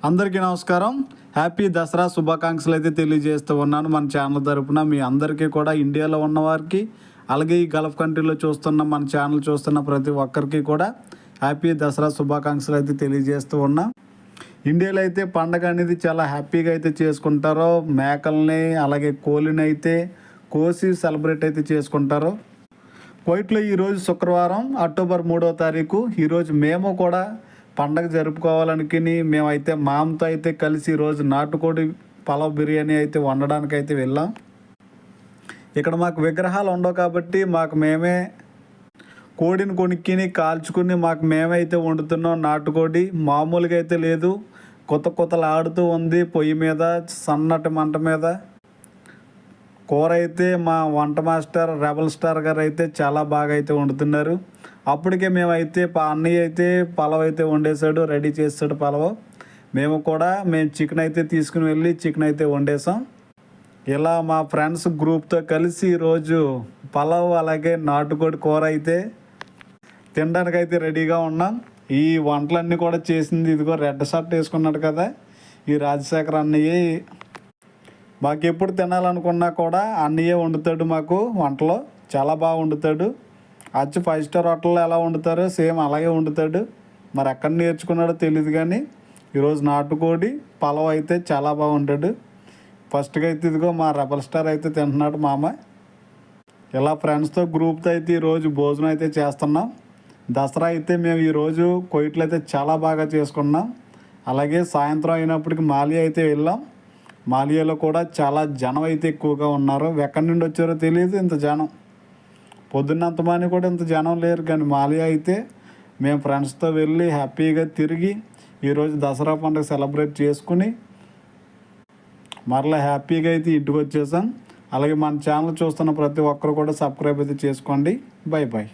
అందరికీ నమస్కారం. హ్యాపీ దసరా శుభాకాంక్షలు అయితే తెలియజేస్తూ ఉన్నాను మన ఛానల్ తరపున. మీ అందరికీ కూడా ఇండియాలో ఉన్నవారికి, అలాగే ఈ గల్ఫ్ కంట్రీలో మన ఛానల్ చూస్తున్న ప్రతి ఒక్కరికి కూడా హ్యాపీ దసరా శుభాకాంక్షలు అయితే తెలియజేస్తూ ఉన్నా. ఇండియాలో అయితే పండగ అనేది చాలా హ్యాపీగా అయితే చేసుకుంటారో. మేకల్ని అలాగే కోళ్ళని అయితే కోసి సెలబ్రేట్ అయితే చేసుకుంటారు. కువైట్లో ఈరోజు శుక్రవారం అక్టోబర్ 3వ తారీఖు. ఈరోజు మేము కూడా పండగ జరుపుకోవాలనుకుని మేమైతే మామతో అయితే కలిసి ఈరోజు నాటుకోడి పలావ్ బిర్యానీ అయితే వండడానికి అయితే వెళ్ళాం. ఇక్కడ మాకు విగ్రహాలు ఉండవు కాబట్టి మేమే కోడిని కొనుక్కిని కాల్చుకుని మేమైతే వండుతున్నాం. నాటుకోడి మామూలుగా అయితే లేదు, కొత్తలు ఆడుతూ ఉంది. పొయ్యి మీద సన్నటి మంట మీద కూర అయితే మా వంట మాస్టర్ రెబల్ స్టార్ గారు అయితే చాలా బాగా అయితే వండుతున్నారు. అప్పటికే మేమైతే అన్నయ్య అయితే పలావ్ అయితే వండేసాడు, రెడీ చేసాడు పలావ్. మేము చికెన్ అయితే తీసుకుని వెళ్ళి చికెన్ అయితే వండేసాం. ఇలా మా ఫ్రెండ్స్ గ్రూప్తో కలిసి ఈరోజు పలావ్ అలాగే నాటుకోడి కూర అయితే తినడానికి అయితే రెడీగా ఉన్నాం. ఈ వంటలన్నీ కూడా చేసింది ఇదిగో రెడ్ షర్ట్ వేసుకున్నాడు కదా, ఈ రాజశేఖర్ అన్నయ్య. మాకు ఎప్పుడు తినాలనుకున్నా కూడా అన్నయ్యే వండుతాడు. మాకు వంటలో చాలా బాగా వండుతాడు. 5 స్టార్ హోటల్లో ఎలా వండుతారో సేమ్ అలాగే వండుతాడు. మరి ఎక్కడ నేర్చుకున్నాడో తెలియదు కానీ ఈరోజు నాటుకోడి పలావ్ అయితే చాలా బాగుంటాడు. ఫస్ట్గా అయితే ఇదిగో మా రెబల్ స్టార్ అయితే తింటున్నాడు మామ. ఇలా ఫ్రెండ్స్తో గ్రూప్తో అయితే ఈరోజు భోజనం అయితే చేస్తున్నాం. దసరా అయితే మేము ఈరోజు కువైట్లో అయితే చాలా బాగా చేసుకున్నాం. అలాగే సాయంత్రం అయినప్పటికి మాలియా అయితే వెళ్ళాం. మాలియాలో కూడా చాలా జనం అయితే ఎక్కువగా ఉన్నారు. ఎక్కడి నుండి వచ్చారో తెలియదు, ఇంత జనం. పొద్దున్నంతమని కూడా ఇంత జనం లేరు. కానీ మాలియా అయితే మేము ఫ్రెండ్స్తో వెళ్ళి హ్యాపీగా తిరిగి ఈరోజు దసరా పండుగ సెలబ్రేట్ చేసుకుని మరలా హ్యాపీగా అయితే ఇంటికి వచ్చేసాం. అలాగే మన ఛానల్ చూస్తున్న ప్రతి ఒక్కరు కూడా సబ్స్క్రైబ్ అయితే చేసుకోండి. Bye bye.